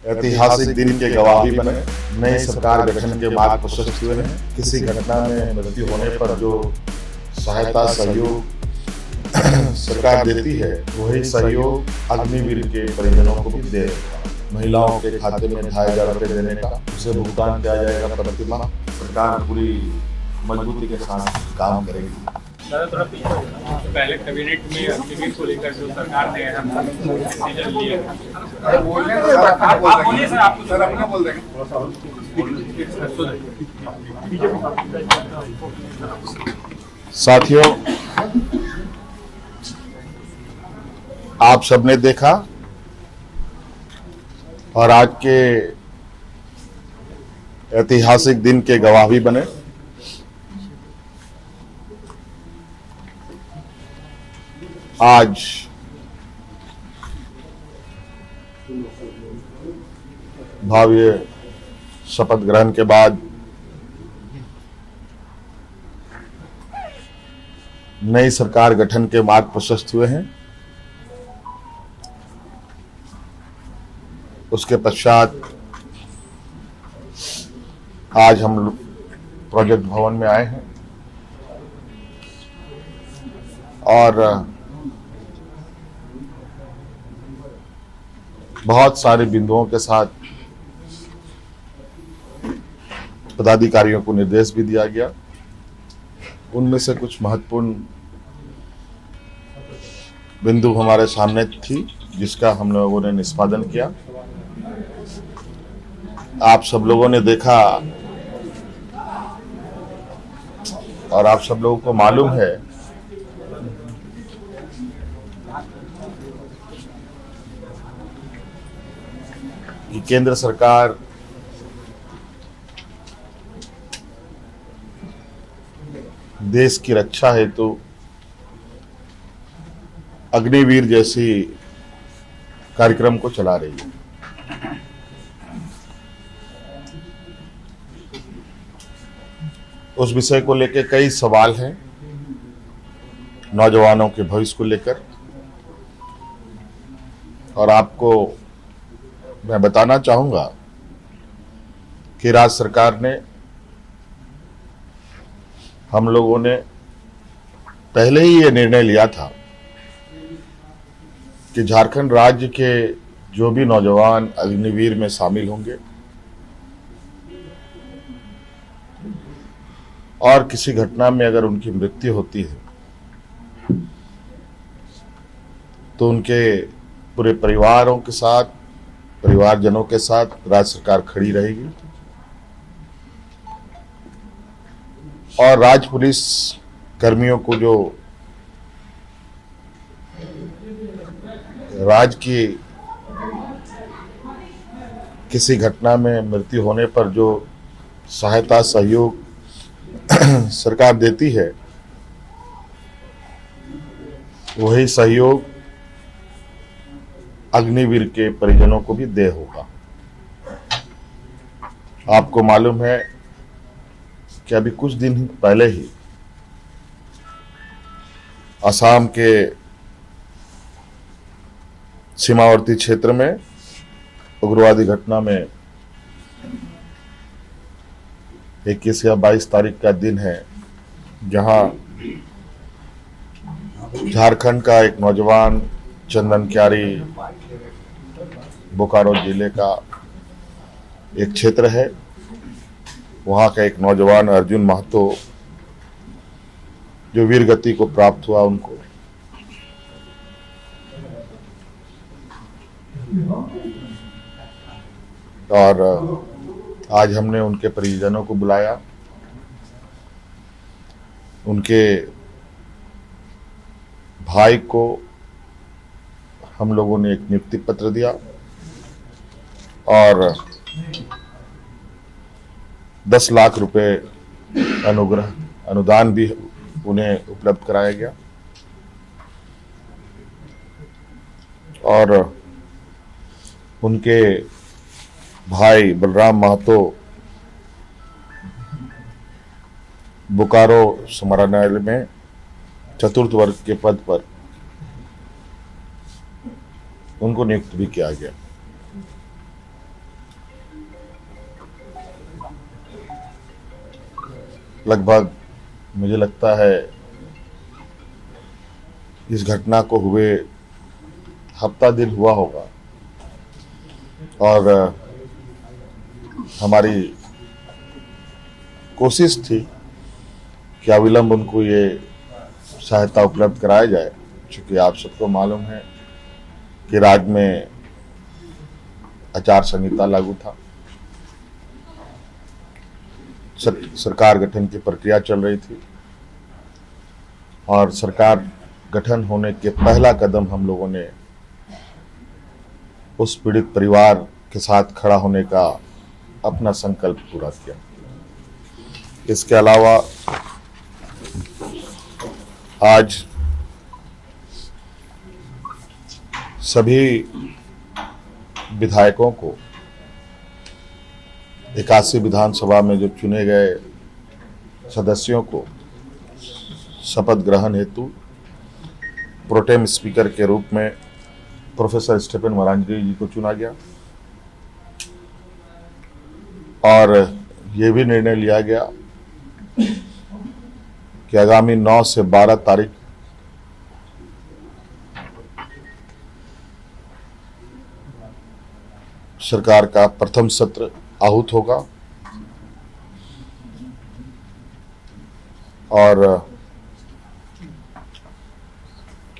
ऐतिहासिक दिन के गवाह भी बने। नई सरकार गठन के मार्ग प्रशस्त हुए हैं। किसी घटना में मृत्यु होने पर जो सहायता सहयोग सरकार देती है, वही सहयोग अग्निवीर के परिजनों को भी दे। महिलाओं के खाते में 2,500 रुपये देने का उसे भुगतान किया जाएगा प्रतिमाह। सरकार पूरी मजबूती के साथ काम करेगी। थोड़ा पहले कैबिनेट में अग्निवीर को लेकर जो सरकार ने डिसीजन लिया बोलिए सर, आपको सर अपना बोल देंगे। साथियों, आप सबने देखा और आज के ऐतिहासिक दिन के गवाह भी बने। आज भव्य शपथ ग्रहण के बाद नई सरकार गठन के मार्ग प्रशस्त हुए हैं। उसके पश्चात आज हम प्रोजेक्ट भवन में आए हैं और बहुत सारे बिंदुओं के साथ पदाधिकारियों को निर्देश भी दिया गया। उनमें से कुछ महत्वपूर्ण बिंदु हमारे सामने थी, जिसका हम लोगों ने निष्पादन किया। आप सब लोगों ने देखा और आप सब लोगों को मालूम है कि केंद्र सरकार देश की रक्षा हेतु अग्निवीर जैसी कार्यक्रम को चला रही है। उस विषय को लेकर कई सवाल हैं, नौजवानों के भविष्य को लेकर, और आपको मैं बताना चाहूंगा कि राज्य सरकार ने, हम लोगों ने पहले ही ये निर्णय लिया था कि झारखंड राज्य के जो भी नौजवान अग्निवीर में शामिल होंगे और किसी घटना में अगर उनकी मृत्यु होती है तो उनके पूरे परिवारों के साथ, परिवारजनों के साथ राज्य सरकार खड़ी रहेगी और राज्य पुलिस कर्मियों को जो राज्य की किसी घटना में मृत्यु होने पर जो सहायता सहयोग सरकार देती है, वही सहयोग अग्निवीर के परिजनों को भी दे होगा। आपको मालूम है कि अभी कुछ दिन पहले ही असम के सीमावर्ती क्षेत्र में उग्रवादी घटना में 21 या 22 तारीख का दिन है, जहां झारखंड का एक नौजवान चंदन क्यारी, बोकारो जिले का एक क्षेत्र है, वहां का एक नौजवान अर्जुन महतो जो वीर गति को प्राप्त हुआ, उनको और आज हमने उनके परिजनों को बुलाया। उनके भाई को हम लोगों ने एक नियुक्ति पत्र दिया और 10 लाख रुपए अनुदान भी उन्हें उपलब्ध कराया गया और उनके भाई बलराम महतो बोकारो समाहरणालय में चतुर्थ वर्ग के पद पर उनको नियुक्त भी किया गया। लगभग मुझे लगता है इस घटना को हुए हफ्ता दिन हुआ होगा और हमारी कोशिश थी कि अविलंब उनको ये सहायता उपलब्ध कराया जाए, क्योंकि आप सबको मालूम है कि राज्य में आचार संहिता लागू था, सरकार गठन की प्रक्रिया चल रही थी और सरकार गठन होने के पहला कदम हम लोगों ने उस पीड़ित परिवार के साथ खड़ा होने का अपना संकल्प पूरा किया। इसके अलावा आज सभी विधायकों को 81 विधानसभा में जो चुने गए सदस्यों को शपथ ग्रहण हेतु प्रोटेम स्पीकर के रूप में प्रोफेसर स्टेफन मरांडी जी को चुना गया और ये भी निर्णय लिया गया कि आगामी 9 से 12 तारीख सरकार का प्रथम सत्र आहूत होगा और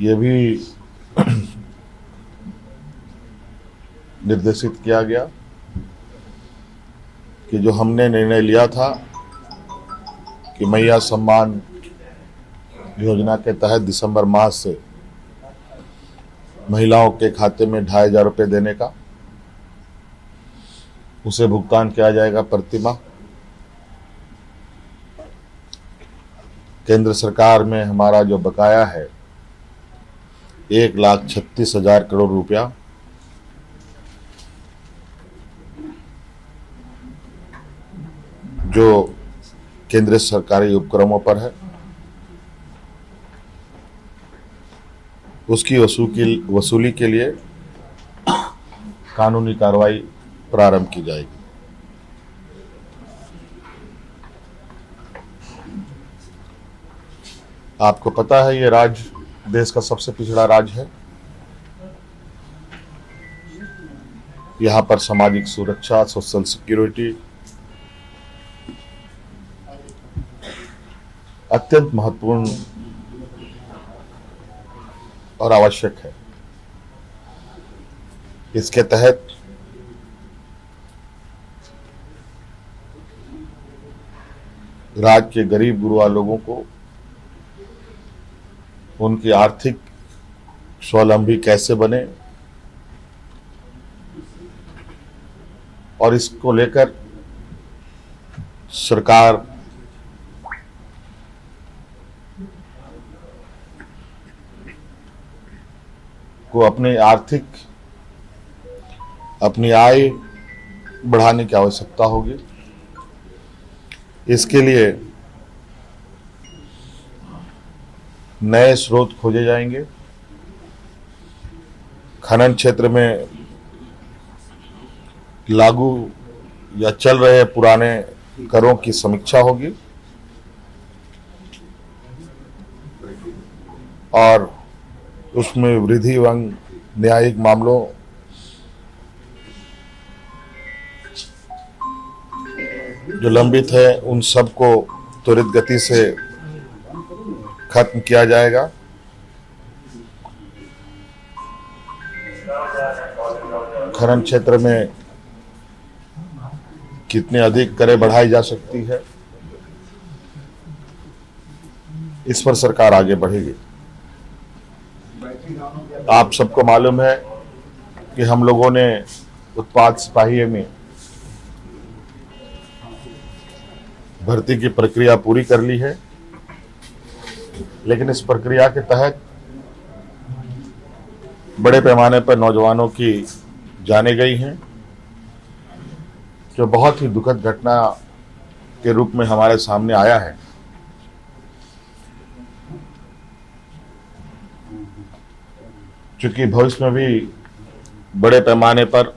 ये भी निर्देशित किया गया कि जो हमने निर्णय लिया था कि मैया सम्मान योजना के तहत दिसंबर माह से महिलाओं के खाते में 2500 रुपये देने का, उसे भुगतान किया जाएगा प्रति माह। केंद्र सरकार में हमारा जो बकाया है 1,36,000 करोड़ रुपया, जो केंद्रीय सरकारी उपक्रमों पर है, उसकी वसूली के लिए कानूनी कार्रवाई प्रारंभ की जाएगी। आपको पता है ये राज्य देश का सबसे पिछड़ा राज्य है। यहाँ पर सामाजिक सुरक्षा, सोशल सिक्योरिटी अत्यंत महत्वपूर्ण और आवश्यक है। इसके तहत राज्य के गरीब गुरुआ लोगों को उनकी आर्थिक स्वावलंबी कैसे बने और इसको लेकर सरकार को अपनी आय बढ़ाने की आवश्यकता होगी। इसके लिए नए स्रोत खोजे जाएंगे। खनन क्षेत्र में लागू या चल रहे पुराने करों की समीक्षा होगी और उसमें वृद्धि एवं न्यायिक मामलों जो लंबित है उन सबको त्वरित गति से खत्म किया जाएगा। खनन क्षेत्र में कितने अधिक करें बढ़ाई जा सकती है, इस पर सरकार आगे बढ़ेगी। आप सबको मालूम है कि हम लोगों ने उत्पाद सिपाही में भर्ती की प्रक्रिया पूरी कर ली है, लेकिन इस प्रक्रिया के तहत बड़े पैमाने पर नौजवानों की जानें गई हैं, जो बहुत ही दुखद घटना के रूप में हमारे सामने आया है। क्योंकि भविष्य में भी बड़े पैमाने पर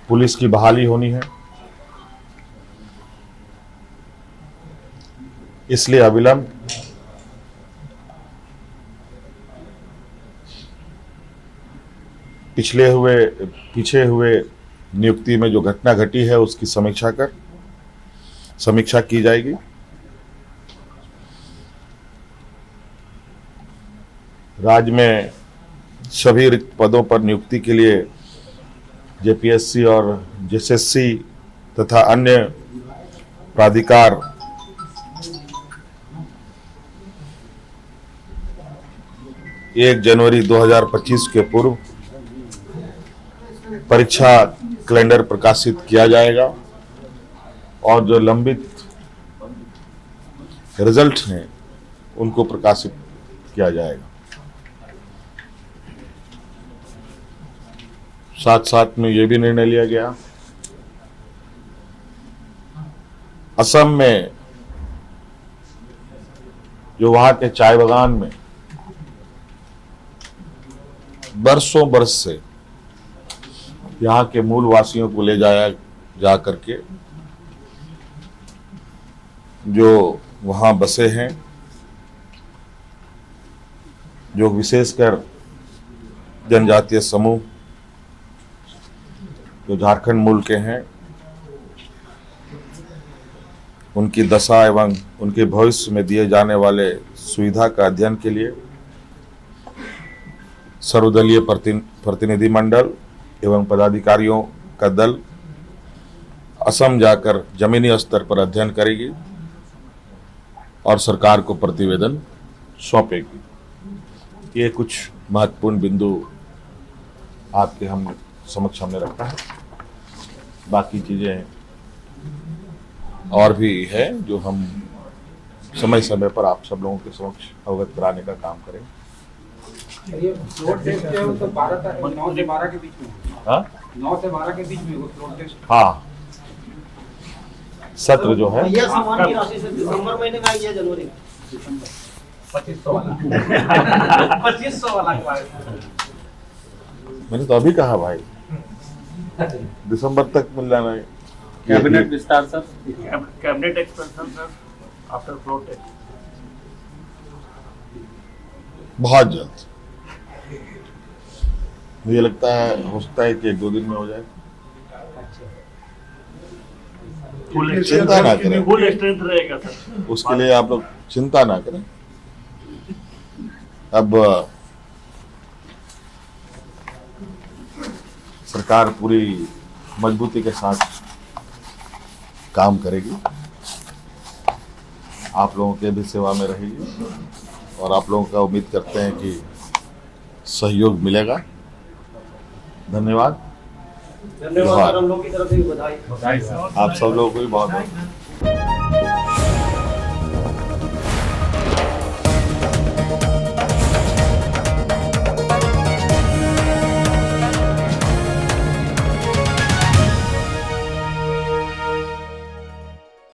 पुलिस की बहाली होनी है, इसलिए अविलंब पीछे हुए नियुक्ति में जो घटना घटी है उसकी समीक्षा की जाएगी। राज्य में सभी रिक्त पदों पर नियुक्ति के लिए जेपीएससी और जेएसएससी तथा अन्य प्राधिकार 1 जनवरी 2025 के पूर्व परीक्षा कैलेंडर प्रकाशित किया जाएगा और जो लंबित रिजल्ट हैं उनको प्रकाशित किया जाएगा। साथ साथ में यह भी निर्णय लिया गया, असम में जो वहां के चाय बागान में बरसों बरस से यहाँ के मूल वासियों को ले जाया जा करके जो वहाँ बसे हैं, जो विशेषकर जनजातीय समूह जो झारखंड मूल के हैं, उनकी दशा एवं उनके भविष्य में दिए जाने वाले सुविधा का अध्ययन के लिए सर्वदलीय प्रतिनिधि मंडल एवं पदाधिकारियों का दल असम जाकर जमीनी स्तर पर अध्ययन करेगी और सरकार को प्रतिवेदन सौंपेगी। ये कुछ महत्वपूर्ण बिंदु आपके हम समक्ष हमने रखा है। बाकी चीजें और भी है जो हम समय समय पर आप सब लोगों के समक्ष अवगत कराने का काम करेंगे। ये फ्लोर टेस्ट है वो तो 9 से 12 के बीच में। हाँ 9 से 12 के बीच में वो फ्लोर टेस्ट। हाँ, सत्र जो है यह सामान की राशि से दिसंबर महीने में आई है, जनवरी में 2500 वाला 2500 वाला। मैंने तो अभी कहा भाई दिसंबर तक मिल जाना है। कैबिनेट विस्तार sir, cabinet expansion sir after floor test बहुत जल्द, मुझे लगता है हो सकता है कि 1-2 दिन में हो जाए। चिंता ना करें, फुल स्ट्रेंथ रहेगा सर। उसके लिए आप लोग चिंता ना करें। अब सरकार पूरी मजबूती के साथ काम करेगी, आप लोगों के भी सेवा में रहेगी और आप लोगों का उम्मीद करते हैं कि सहयोग मिलेगा। धन्यवाद। धन्यवाद, हम लोग की तरफ से भी बधाई। आप सब लोगों को भी बहुत बहुत